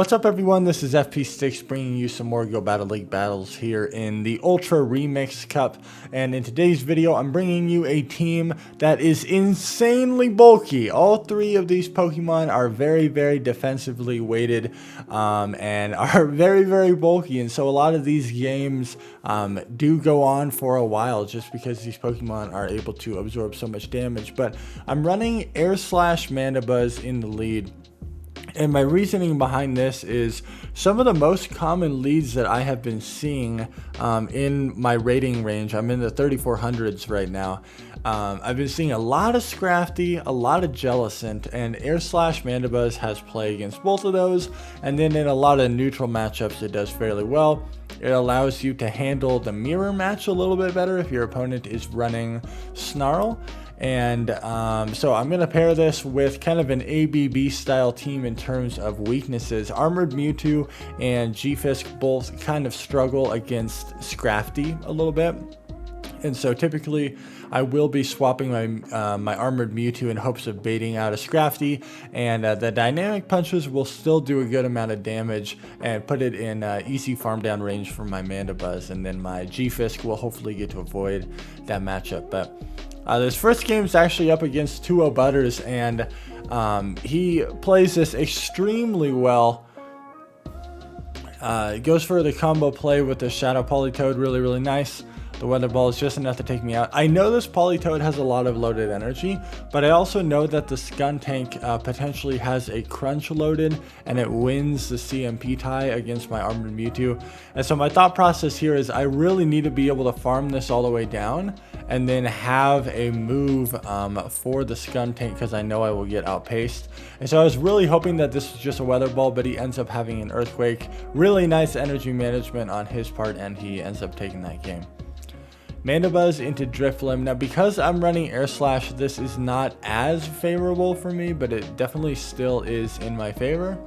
What's up everyone, this is FP Sticks bringing you some more Go Battle League battles here in the Ultra Remix Cup. And in today's video, I'm bringing you a team that is insanely bulky. All three of these Pokemon are very defensively weighted and are very bulky. And so a lot of these games do go on for a while just because these Pokemon are able to absorb so much damage. But I'm running Air Slash Mandibuzz in the lead. And my reasoning behind this is some of the most common leads that I have been seeing in my rating range. I'm in the 3400s right now. I've been seeing a lot of Scrafty, a lot of Jellicent, and Air Slash Mandibuzz has play against both of those. And then in a lot of neutral matchups, it does fairly well. It allows you to handle the mirror match a little bit better if your opponent is running Snarl. And so I'm going to pair this with kind of an ABB style team in terms of weaknesses. Armored Mewtwo and G-Fisk both kind of struggle against Scrafty a little bit. And so typically I will be swapping my Armored Mewtwo in hopes of baiting out a Scrafty. And the Dynamic Punches will still do a good amount of damage and put it in easy farm down range for my Mandibuzz. And then my G-Fisk will hopefully get to avoid that matchup. But this first game is actually up against 2-0 Butters, and he plays this extremely well. Goes for the combo play with the Shadow Politoed, really nice. The Weather Ball is just enough to take me out. I know this Politoed has a lot of loaded energy, but I also know that the Skuntank potentially has a Crunch loaded, and it wins the CMP tie against my Armored Mewtwo. And so my thought process here is I really need to be able to farm this all the way down, and then have a move for the Skuntank because I know I will get outpaced. And so I was really hoping that this was just a Weather Ball, but he ends up having an Earthquake. Really nice energy management on his part, and he ends up taking that game. Mandibuzz into Drifblim. Now because I'm running Air Slash, this is not as favorable for me, but it definitely still is in my favor.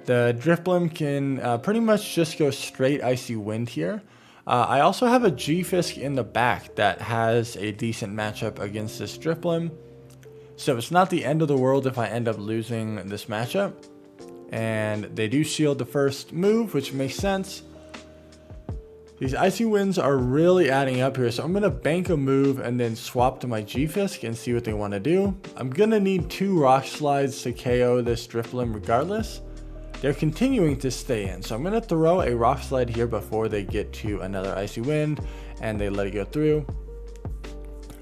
The Drifblim can pretty much just go straight Icy Wind here. I also have a G-Fisk in the back that has a decent matchup against this Drifblim. So it's not the end of the world if I end up losing this matchup. And they do shield the first move, which makes sense. These Icy Winds are really adding up here, so I'm going to bank a move and then swap to my G-Fisk and see what they want to do. I'm going to need 2 Rock Slides to KO this Drifblim regardless. They're continuing to stay in, so I'm going to throw a Rock Slide here before they get to another Icy Wind, and they let it go through.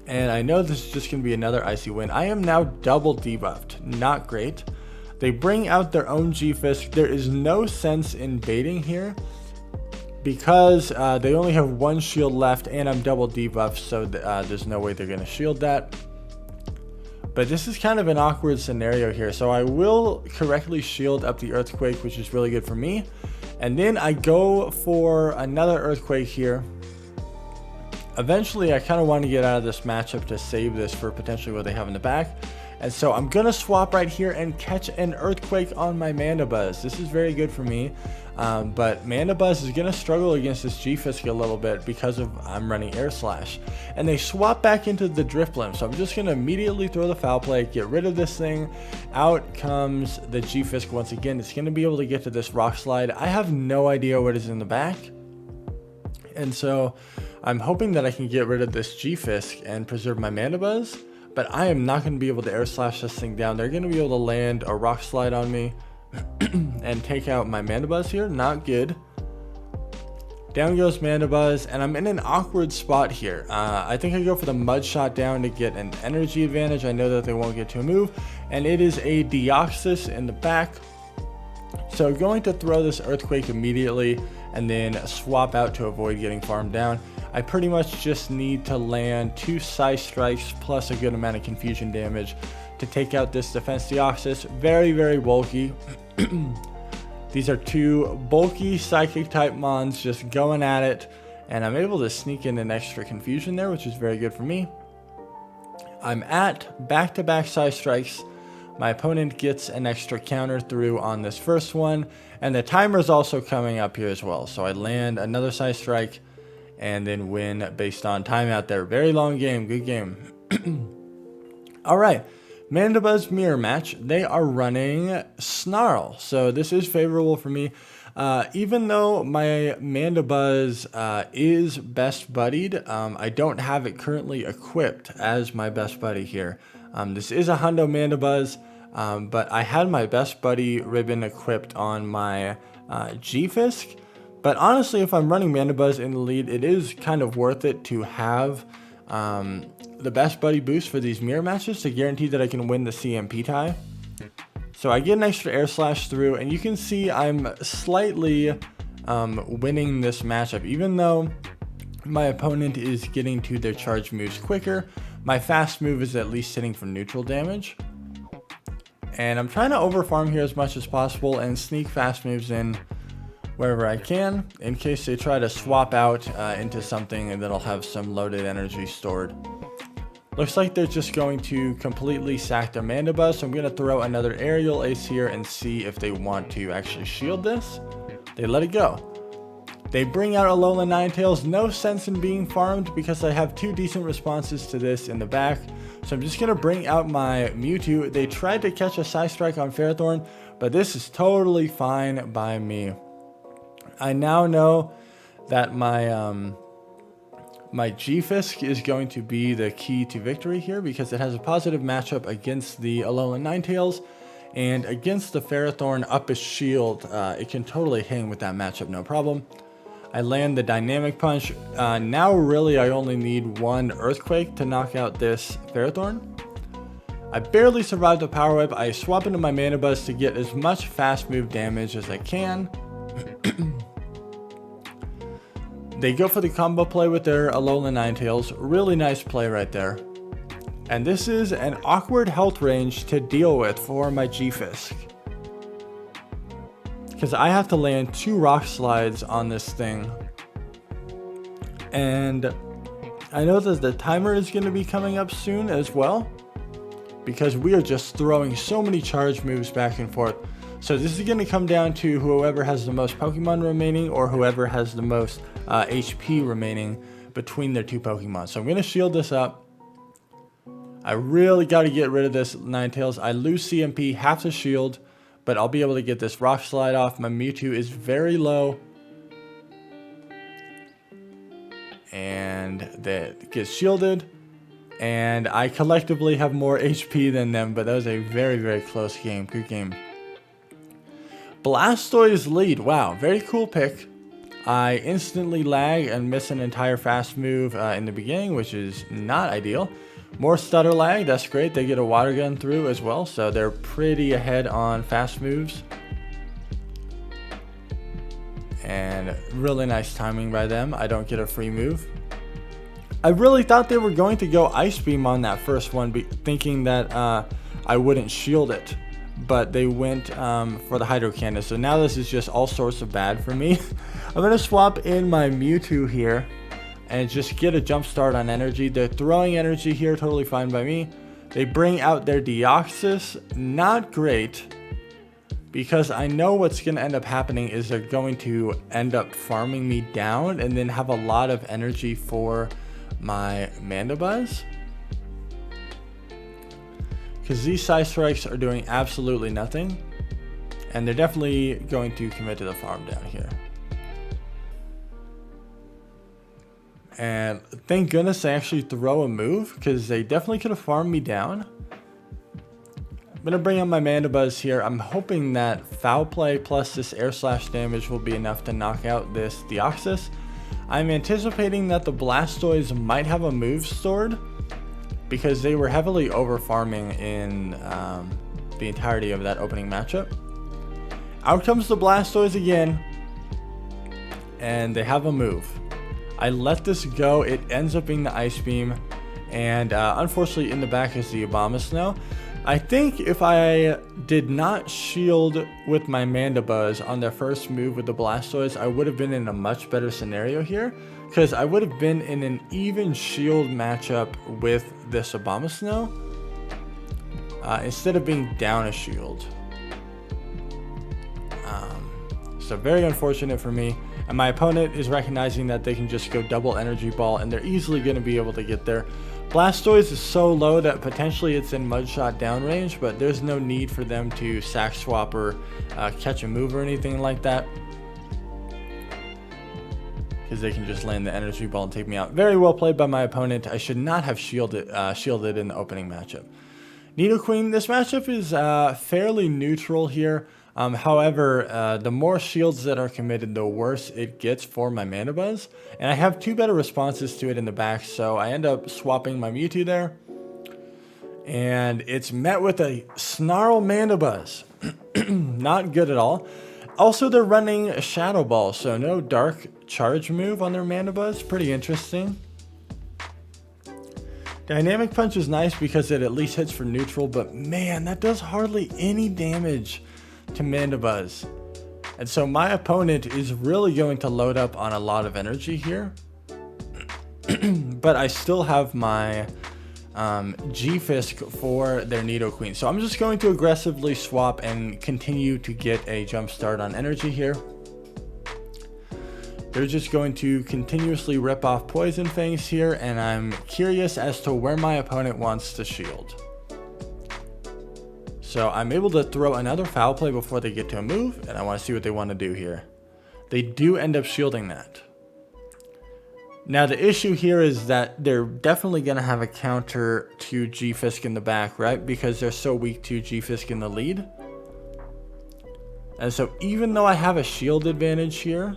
And I know this is just going to be another Icy Wind. I am now double debuffed. Not great. They bring out their own G-Fisk. There is no sense in baiting here, because they only have 1 shield left and I'm double debuffed, so there's no way they're going to shield that. But this is kind of an awkward scenario here, so I will correctly shield up the Earthquake, which is really good for me. And then I go for another Earthquake here. Eventually I kind of want to get out of this matchup to save this for potentially what they have in the back. And so I'm going to swap right here and catch an Earthquake on my Mandibuzz. This is very good for me. But Mandibuzz is going to struggle against this G-Fisk a little bit because I'm running Air Slash. And they swap back into the Drifblim. So I'm just going to immediately throw the Foul Play, get rid of this thing. Out comes the G-Fisk once again. It's going to be able to get to this Rock Slide. I have no idea what is in the back. And so I'm hoping that I can get rid of this G-Fisk and preserve my Mandibuzz. But I am not going to be able to Air Slash this thing down. They're going to be able to land a Rock Slide on me and take out my Mandibuzz here. Not good. Down goes Mandibuzz, and I'm in an awkward spot here. I think I go for the Mud Shot down to get an energy advantage. I know that they won't get to a move, and it is a Deoxys in the back. So going to throw this Earthquake immediately and then swap out to avoid getting farmed down. I pretty much just need to land 2 Psy Strikes plus a good amount of confusion damage to take out this Defense Deoxys. Very bulky. These are 2 bulky Psychic type Mons just going at it, and I'm able to sneak in an extra confusion there, which is very good for me. I'm at back-to-back Psy Strikes. My opponent gets an extra counter through on this first one, and the timer is also coming up here as well. So I land another Psy Strike and then win based on timeout there. Very long game, good game. All right, Mandibuzz mirror match, they are running Snarl, so this is favorable for me. Even though my Mandibuzz is best buddied, I don't have it currently equipped as my best buddy here. This is a Hundo Mandibuzz, but I had my best buddy ribbon equipped on my G-Fisk. But honestly, if I'm running Mandibuzz in the lead, it is kind of worth it to have the best buddy boost for these mirror matches to guarantee that I can win the CMP tie. So I get an extra air slash through, and you can see I'm slightly winning this matchup. Even though my opponent is getting to their charge moves quicker, my fast move is at least sitting for neutral damage. And I'm trying to overfarm here as much as possible and sneak fast moves in wherever I can, in case they try to swap out into something that'll have some loaded energy stored. Looks like they're just going to completely sack their Mandibuzz, so I'm going to throw another aerial ace here and see if they want to actually shield this. They let it go. They bring out Alolan Ninetales. No sense in being farmed because I have two decent responses to this in the back. So I'm just going to bring out my Mewtwo. They tried to catch a Side Strike on Ferrothorn, but this is totally fine by me. I now know that my G-Fisk is going to be the key to victory here because it has a positive matchup against the Alolan Ninetales, and against the Ferrothorn up its shield, it can totally hang with that matchup, no problem. I land the Dynamic Punch. Now really I only need one Earthquake to knock out this Ferrothorn. I barely survived the Power Whip. I swap into my Mandibuzz to get as much fast move damage as I can. They go for the combo play with their Alolan Ninetales. Really nice play right there. And this is an awkward health range to deal with for my G-Fisk, because I have to land 2 Rock Slides on this thing. And I know that the timer is going to be coming up soon as well, because we are just throwing so many charge moves back and forth. So this is going to come down to whoever has the most Pokemon remaining, or whoever has the most HP remaining between their 2 Pokemon. So I'm going to shield this up. I really got to get rid of this Ninetales. I lose CMP, have to shield, but I'll be able to get this Rock Slide off. My Mewtwo is very low, and that gets shielded. And I collectively have more HP than them, but that was a very, very close game. Good game. Blastoise lead. Wow, very cool pick. I instantly lag and miss an entire fast move in the beginning, which is not ideal. More stutter lag, that's great. They get a water gun through as well, so they're pretty ahead on fast moves. And really nice timing by them. I don't get a free move. I really thought they were going to go Ice Beam on that first one, thinking that I wouldn't shield it. But they went for the Hydro Cannon. So now this is just all sorts of bad for me. I'm going to swap in my Mewtwo here and just get a jump start on energy. They're throwing energy here, totally fine by me. They bring out their Deoxys. Not great, because I know what's going to end up happening is they're going to end up farming me down and then have a lot of energy for my Mandibuzz. Because these Side Strikes are doing absolutely nothing, and they're definitely going to commit to the farm down here. And thank goodness I actually throw a move, because they definitely could have farmed me down. I'm going to bring on my Mandibuzz here. I'm hoping that Foul Play plus this Air Slash damage will be enough to knock out this Deoxys. I'm anticipating that the Blastoise might have a move stored, because they were heavily over farming in the entirety of that opening matchup. Out comes the Blastoise again, and they have a move. I let this go. It ends up being the Ice Beam, and unfortunately in the back is the Abomasnow. I think if I did not shield with my Mandibuzz on their first move with the Blastoise, I would have been in a much better scenario here, because I would have been in an even shield matchup with this Abomasnow instead of being down a shield. So very unfortunate for me. And my opponent is recognizing that they can just go double Energy Ball, and they're easily going to be able to get there. Blastoise is so low that potentially it's in Mudshot downrange, but there's no need for them to sack swap or catch a move or anything like that, because they can just land the energy ball and take me out. Very well played by my opponent. I should not have shielded in the opening matchup. Nidoqueen, this matchup is fairly neutral here. However, the more shields that are committed, the worse it gets for my Mana Buzz. And I have 2 better responses to it in the back, so I end up swapping my Mewtwo there. And it's met with a Snarl Mana Buzz. Not good at all. Also, they're running a Shadow Ball, so no Dark Charge move on their Mana Buzz. Pretty interesting. Dynamic Punch is nice because it at least hits for neutral, but man, that does hardly any damage to Mana Buzz. And so my opponent is really going to load up on a lot of energy here. But I still have my G-Fisk for their Nidoqueen. So I'm just going to aggressively swap and continue to get a jump start on energy here. They're just going to continuously rip off Poison Fangs here, and I'm curious as to where my opponent wants to shield. So I'm able to throw another Foul Play before they get to a move, and I want to see what they want to do here. They do end up shielding that. Now the issue here is that they're definitely going to have a counter to G-Fisk in the back, right? Because they're so weak to G-Fisk in the lead. And so even though I have a shield advantage here,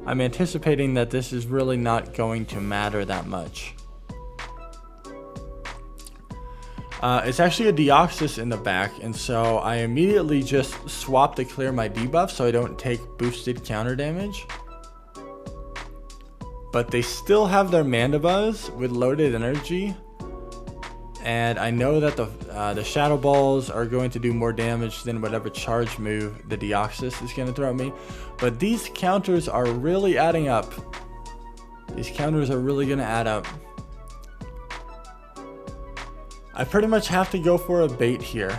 I'm anticipating that this is really not going to matter that much. It's actually a Deoxys in the back, and so I immediately just swap to clear my debuff so I don't take boosted counter damage. But they still have their Mana Buzz with loaded energy, and I know that the Shadow Balls are going to do more damage than whatever charge move the Deoxys is going to throw at me. But these counters are really adding up. These counters are really going to add up. I pretty much have to go for a bait here.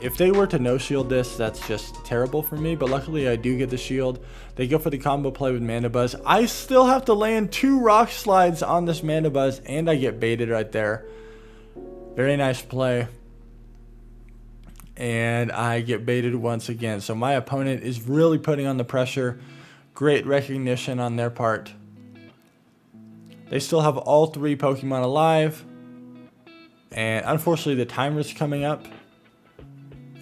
If they were to no shield this, that's just terrible for me, but luckily I do get the shield. They go for the combo play with Mana Buzz. I still have to land 2 Rock Slides on this Mana Buzz, and I get baited right there. Very nice play. And I get baited once again. So my opponent is really putting on the pressure. Great recognition on their part. They still have all 3 Pokemon alive. And unfortunately the timer's coming up.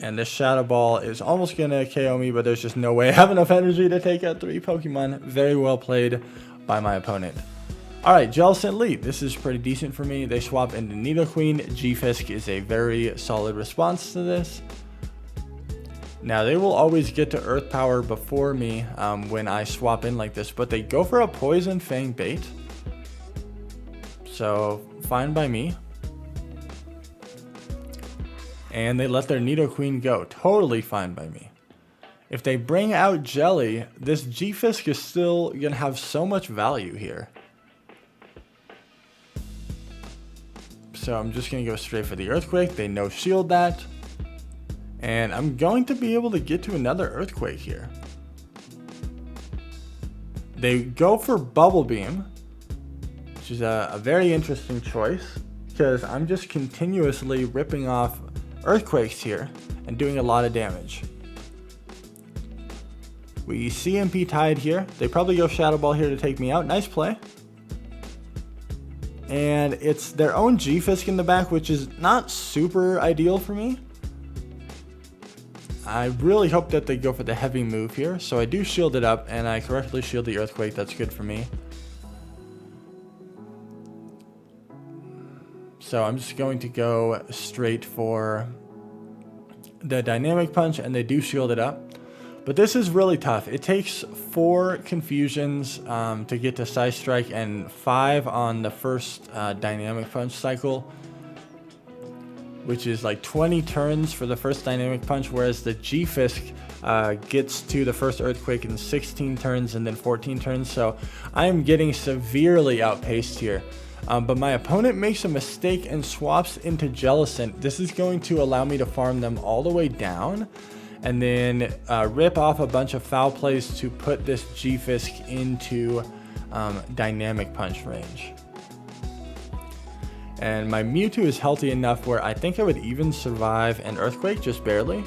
And this Shadow Ball is almost going to KO me, but there's just no way I have enough energy to take out 3 Pokemon. Very well played by my opponent. Alright, Jellicent lead. This is pretty decent for me. They swap into Nidoqueen. G-Fisk is a very solid response to this. Now, they will always get to Earth Power before me when I swap in like this, but they go for a Poison Fang bait. So, fine by me. And they let their Nidoqueen go. Totally fine by me. If they bring out Jelly, this G-Fisk is still going to have so much value here. So I'm just going to go straight for the Earthquake. They no shield that. And I'm going to be able to get to another Earthquake here. They go for Bubble Beam, which is a very interesting choice, because I'm just continuously ripping off Earthquakes here and doing a lot of damage. We CMP tied here. They probably go Shadow Ball here to take me out. Nice play. And it's their own G-Fisk in the back, which is not super ideal for me. I really hope that they go for the heavy move here. So I do shield it up, and I correctly shield the Earthquake. That's good for me. So I'm just going to go straight for the Dynamic Punch, and they do shield it up. But this is really tough. It takes 4 confusions to get to Side Strike and 5 on the first Dynamic Punch cycle, which is like 20 turns for the first Dynamic Punch, whereas the G-Fisk gets to the first Earthquake in 16 turns and then 14 turns. So I am getting severely outpaced here. But my opponent makes a mistake and swaps into Jellicent. This is going to allow me to farm them all the way down, and then rip off a bunch of foul plays to put this G-Fisk into Dynamic Punch range. And my Mewtwo is healthy enough where I think I would even survive an Earthquake, just barely.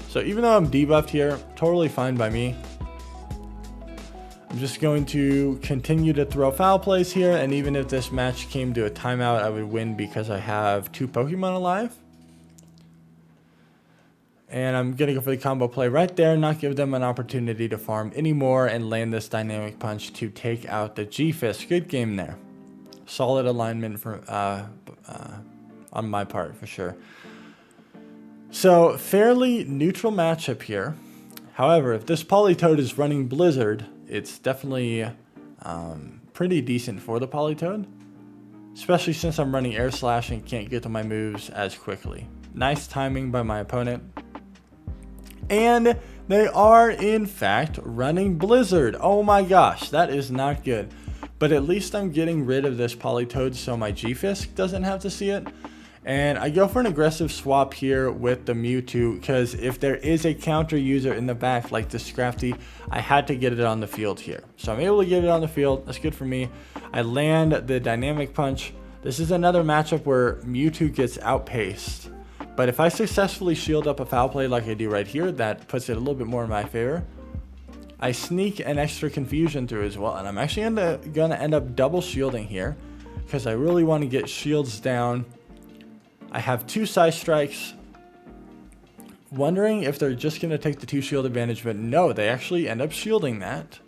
So even though I'm debuffed here, totally fine by me. I'm just going to continue to throw foul plays here, and even if this match came to a timeout, I would win because I have 2 Pokemon alive. And I'm going to go for the combo play right there, not give them an opportunity to farm anymore, and land this Dynamic Punch to take out the G-Fisk. Good game there. Solid alignment for on my part, for sure. So, fairly neutral matchup here. However, if this Politoed is running Blizzard, it's definitely pretty decent for the Politoed. Especially since I'm running Air Slash and can't get to my moves as quickly. Nice timing by my opponent. And they are, in fact, running Blizzard. Oh my gosh, that is not good. But at least I'm getting rid of this Politoed so my G-Fisk doesn't have to see it. And I go for an aggressive swap here with the Mewtwo, because if there is a counter user in the back like the Scrafty, I had to get it on the field here. So I'm able to get it on the field. That's good for me. I land the Dynamic Punch. This is another matchup where Mewtwo gets outpaced. But if I successfully shield up a foul play like I do right here, that puts it a little bit more in my favor. I sneak an extra confusion through as well, and I'm actually going to end up double shielding here because I really want to get shields down. I have 2 side strikes, wondering if they're just going to take the 2 shield advantage, but no, they actually end up shielding that.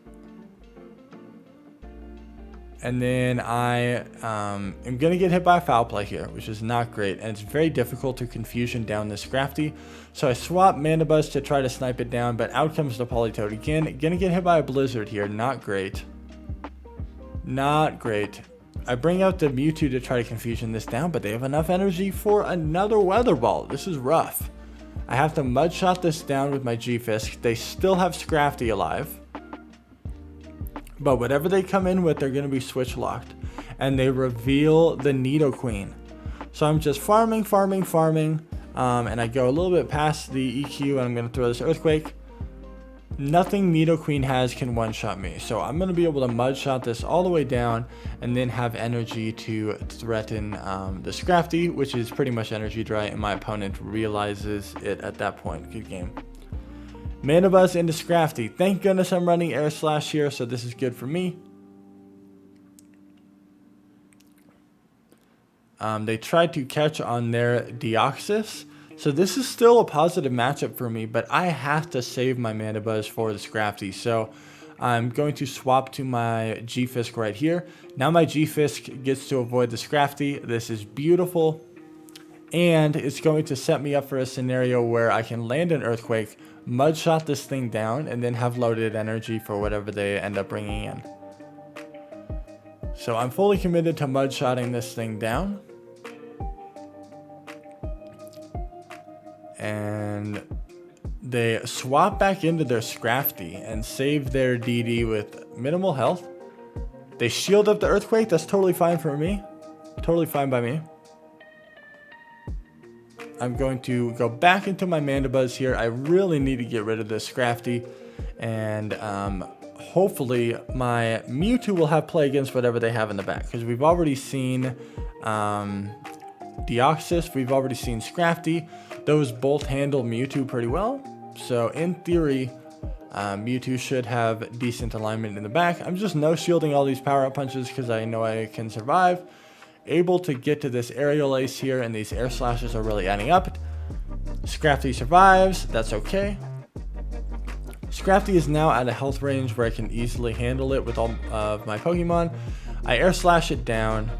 And then I am going to get hit by a foul play here, which is not great. And it's very difficult to confusion down this Scrafty. So I swap Mana Buzz to try to snipe it down, but out comes the Politoed again. Going to get hit by a Blizzard here. Not great. Not great. I bring out the Mewtwo to try to confusion this down, but they have enough energy for another Weather Ball. This is rough. I have to Mud Shot this down with my G-Fisk. They still have Scrafty alive. But whatever they come in with, they're going to be switch locked. And they reveal the Nidoqueen. So I'm just farming. And I go a little bit past the EQ, and I'm going to throw this Earthquake. Nothing Nidoqueen has can one-shot me. So I'm going to be able to Mud Shot this all the way down, and then have energy to threaten the Scrafty, which is pretty much energy dry, and my opponent realizes it at that point. Good game. Mana Buzz into Scrafty. Thank goodness I'm running Air Slash here, so this is good for me. They tried to catch on their Deoxys, so this is still a positive matchup for me, but I have to save my Mana Buzz for the Scrafty, so I'm going to swap to my G-Fisk right here. Now my G-Fisk gets to avoid the Scrafty. This is beautiful, and it's going to set me up for a scenario where I can land an Earthquake, Mud Shot this thing down, and then have loaded energy for whatever they end up bringing in. So I'm fully committed to Mud Shotting this thing down. And they swap back into their Scrafty and save their DD with minimal health. They shield up the Earthquake. That's totally fine for me. Totally fine by me. I'm going to go back into my Mana Buzz here. I really need to get rid of this Scrafty. And hopefully my Mewtwo will have play against whatever they have in the back. Because we've already seen Deoxys. We've already seen Scrafty. Those both handle Mewtwo pretty well. So in theory, Mewtwo should have decent alignment in the back. I'm just no shielding all these power-up punches because I know I can survive. Able to get to this aerial ace here, and these air slashes are really adding up. Scrafty survives. That's okay. Scrafty is now at a health range where I can easily handle it with all of my Pokemon. I air slash it down,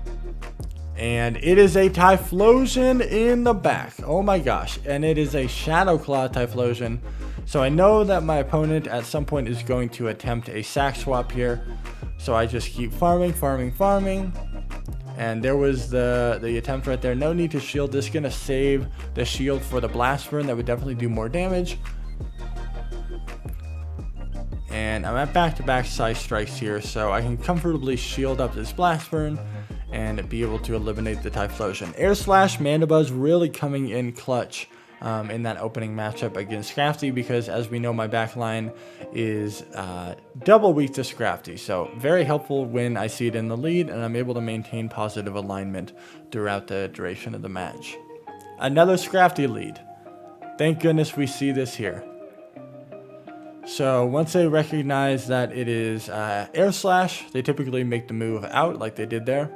and it is a Typhlosion in the back. Oh my gosh. And it is a Shadow Claw Typhlosion. So I know that my opponent at some point is going to attempt a sack swap here. So I just keep farming. And there was the attempt right there. No need to shield. This is going to save the shield for the Blast Burn. That would definitely do more damage. And I'm at back-to-back side strikes here, so I can comfortably shield up this Blast Burn and be able to eliminate the Typhlosion. Air Slash, Mana Buzz really coming in clutch in that opening matchup against Scrafty, because as we know, my backline is double weak to Scrafty. So very helpful when I see it in the lead and I'm able to maintain positive alignment throughout the duration of the match. Another Scrafty lead. Thank goodness we see this here. So once they recognize that it is Air Slash, they typically make the move out like they did there.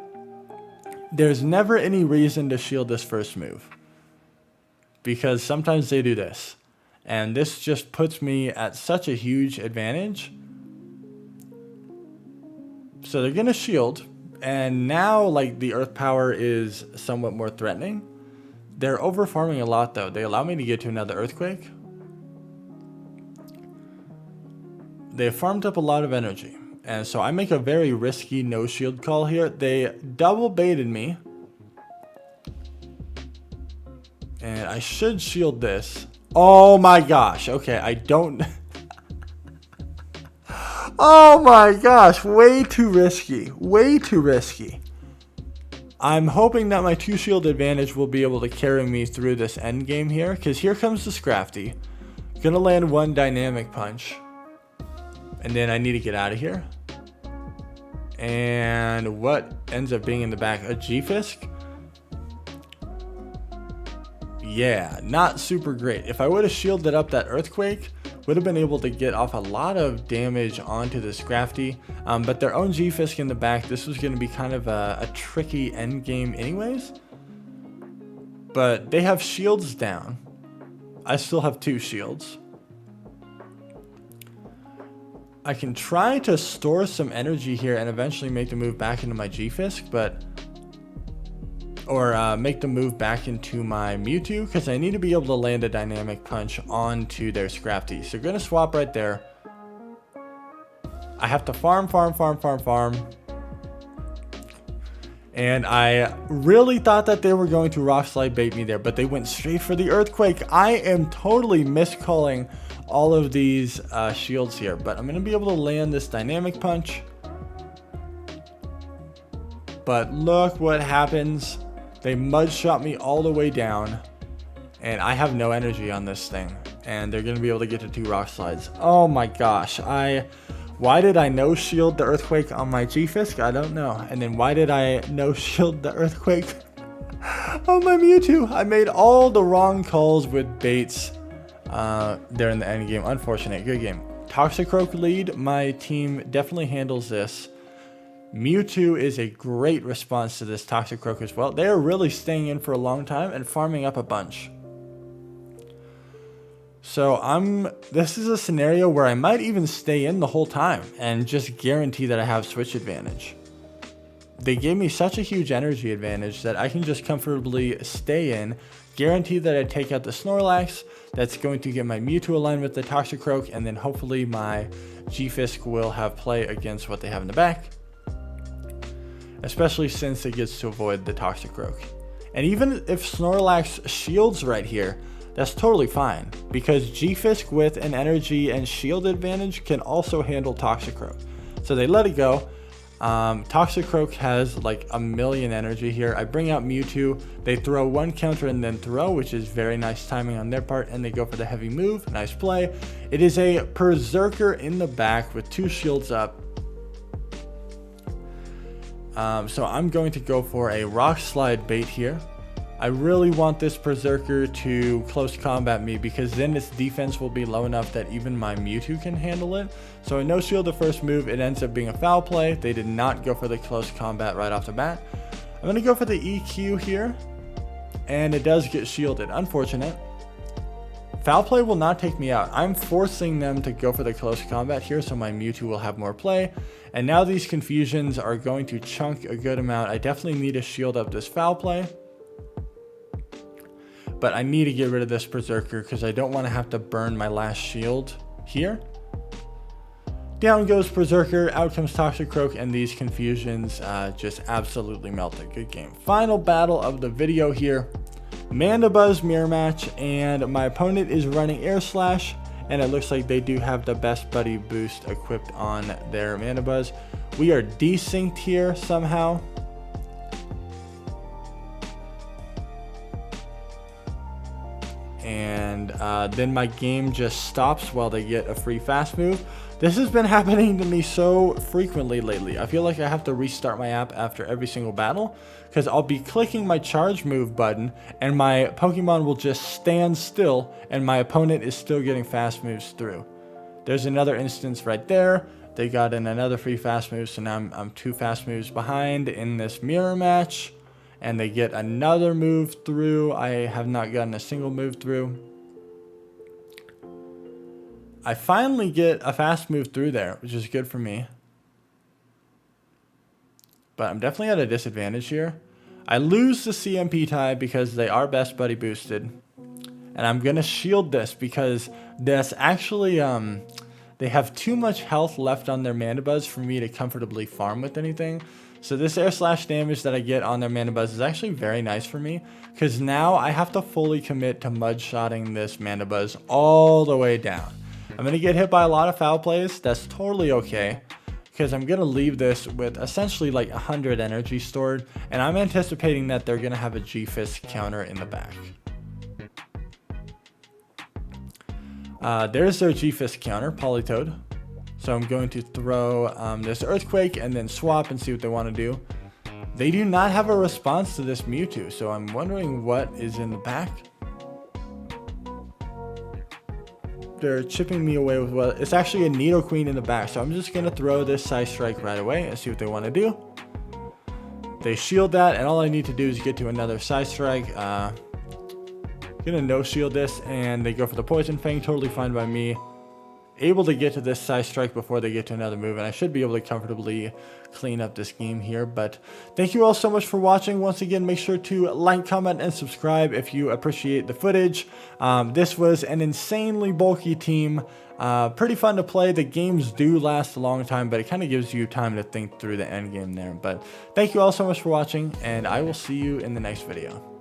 There's never any reason to shield this first move, because sometimes they do this, and this just puts me at such a huge advantage. So they're gonna shield, and now like the earth power is somewhat more threatening. They're over farming a lot though. They allow me to get to another earthquake. They farmed up a lot of energy, and so I make a very risky no shield call here. They double baited me, and I should shield this. Oh my gosh. Okay, I don't. Oh my gosh, way too risky. Way too risky. I'm hoping that my 2 shield advantage will be able to carry me through this end game here, because here comes the Scrafty. Gonna land 1 dynamic punch, and then I need to get out of here. And what ends up being in the back? A G-Fisk? Yeah, not super great. If I would have shielded up that earthquake, would have been able to get off a lot of damage onto the Scrafty. But their own G-Fisk in the back, this was going to be kind of a tricky end game anyways. But they have shields down. I still have 2 shields. I can try to store some energy here and eventually make the move back into my G-Fisk, or make the move back into my Mewtwo, because I need to be able to land a dynamic punch onto their Scrafty. So gonna swap right there. I have to farm. And I really thought that they were going to Rock Slide bait me there, but they went straight for the Earthquake. I am totally miscalling all of these shields here, but I'm going to be able to land this dynamic punch. But look what happens. They mud shot me all the way down, and I have no energy on this thing, and they're going to be able to get to 2 Rock Slides. Oh my gosh. Why did I no shield the Earthquake on my G-Fisk? I don't know. And then why did I no shield the Earthquake on my Mewtwo? I made all the wrong calls with baits there in the end game. Unfortunate. Good game. Toxicroak lead. My team definitely handles this. Mewtwo is a great response to this Toxicroak as well. They are really staying in for a long time and farming up a bunch. So this is a scenario where I might even stay in the whole time and just guarantee that I have switch advantage. They gave me such a huge energy advantage that I can just comfortably stay in, guarantee that I take out the Snorlax. That's going to get my Mewtwo aligned with the Toxicroak, and then hopefully my G-Fisk will have play against what they have in the back, especially since it gets to avoid the Toxicroak. And even if Snorlax shields right here, that's totally fine, because G-Fisk with an energy and shield advantage can also handle Toxicroak. So they let it go. Toxicroak has like a million energy here. I bring out Mewtwo. They throw 1 counter and then throw, which is very nice timing on their part, and they go for the heavy move. Nice play. It is a Perserker in the back with 2 shields up. So I'm going to go for a Rock Slide bait here. I really want this Perserker to close combat me, because then its defense will be low enough that even my Mewtwo can handle it. So I no shield the first move. It ends up being a foul play. They did not go for the close combat right off the bat. I'm going to go for the EQ here, and it does get shielded. Unfortunate. Foul play will not take me out. I'm forcing them to go for the close combat here, so my Mewtwo will have more play. And now these confusions are going to chunk a good amount. I definitely need to shield up this foul play, but I need to get rid of this Perserker because I don't want to have to burn my last shield here. Down goes Perserker, out comes Toxicroak, and these confusions just absolutely melted. Good game. Final battle of the video here. Mandibuzz mirror match, and my opponent is running Air Slash, and it looks like they do have the best buddy boost equipped on their Mandibuzz. We are desynced here somehow. and then my game just stops while they get a free fast move. This has been happening to me so frequently lately. I feel like I have to restart my app after every single battle, because I'll be clicking my charge move button and my Pokemon will just stand still and my opponent is still getting fast moves through. There's another instance right there. They got in another free fast move, so now I'm 2 fast moves behind in this mirror match. And they get another move through. I have not gotten a single move through. I finally get a fast move through there, which is good for me. But I'm definitely at a disadvantage here. I lose the CMP tie because they are best buddy boosted. And I'm going to shield this because this actually, they have too much health left on their Mandibuzz for me to comfortably farm with anything. So this air slash damage that I get on their Mandibuzz is actually very nice for me, because now I have to fully commit to mud-shotting this Mandibuzz all the way down. I'm going to get hit by a lot of foul plays. That's totally okay, because I'm going to leave this with essentially like 100 energy stored, and I'm anticipating that they're going to have a G-Fisk counter in the back. There's their G-Fisk counter, Politoed. So I'm going to throw this Earthquake and then swap and see what they want to do. They do not have a response to this Mewtwo, so I'm wondering what is in the back. They're chipping me away with what? It's actually a Nidoqueen in the back, so I'm just going to throw this Side Strike right away and see what they want to do. They shield that, and all I need to do is get to another Side Strike. Gonna no shield this, and they go for the Poison Fang, totally fine by me. Able to get to this Side Strike before they get to another move, and I should be able to comfortably clean up this game here. But thank you all so much for watching. Once again, make sure to like, comment, and subscribe if you appreciate the footage. This was an insanely bulky team. Pretty fun to play. The games do last a long time, but it kind of gives you time to think through the end game there. But thank you all so much for watching, and I will see you in the next video.